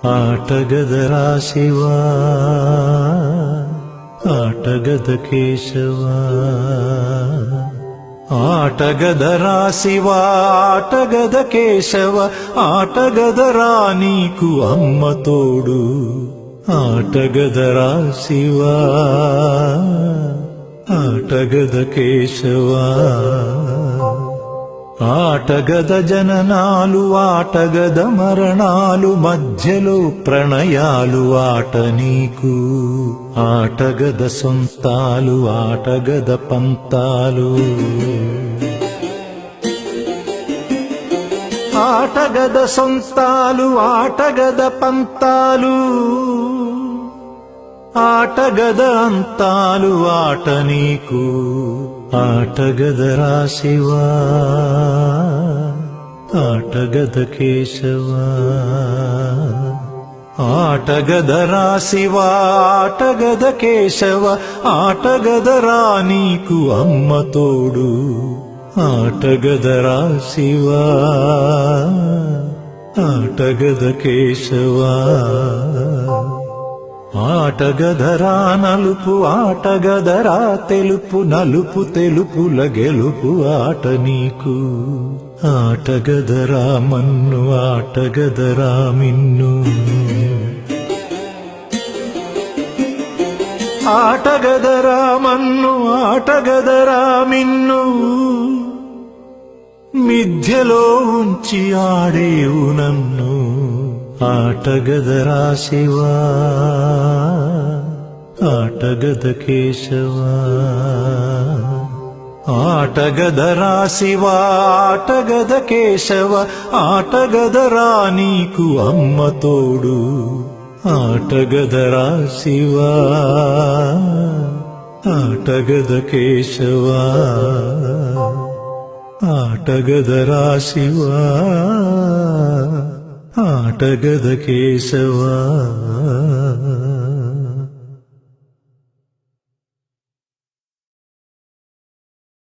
ಆಟಗದರಾ ಶಿವ ಆಟಗದ ಕೇಶವ ಆಟಗದರಾ ಶಿವ ಆಟಗದ ಕೇಶವ ಆಟಗದರಾ నీకు అమ్మ తోడు ఆటగదరా శివ ఆటగద కేశవ ఆటగద జననాలు ఆటగద మరణాలు మధ్యలో ప్రణయాలు ఆట నీకు ఆటగద సొంతాలు ఆటగద పంతాలు ఆటగద సొంతాలు ఆటగద పంతాలు ఆటగద అంతాలు ఆట నీకు ఆటగదరా శివ ఆటగద కేశవ ఆటగదరా శివ ఆటగద కేశవ ఆటగదరా నీకు అమ్మ తోడు ఆటగదరా శివ ఆటగద కేశవ ఆటగదరా నలుపు ఆటగదరా తెలుపు నలుపు తెలుపుల గెలుపు ఆట నీకు ఆటగదరా మన్ను ఆటగదరా మిన్ను ఆటగదరా మన్ను ఆటగదరా మిన్ను మిథ్యలో ఉంచి ఆడేవు నన్ను ఆటగదరా శివ ఆటగద కేశవ ఆటగదరా శివ ఆటగద కేశవ ఆటగదరా నీకు అమ్మ తోడు ఆటగదరా శివ ఆటగద కేశవ ఆటగదరా శివ ఆటగద కేశవ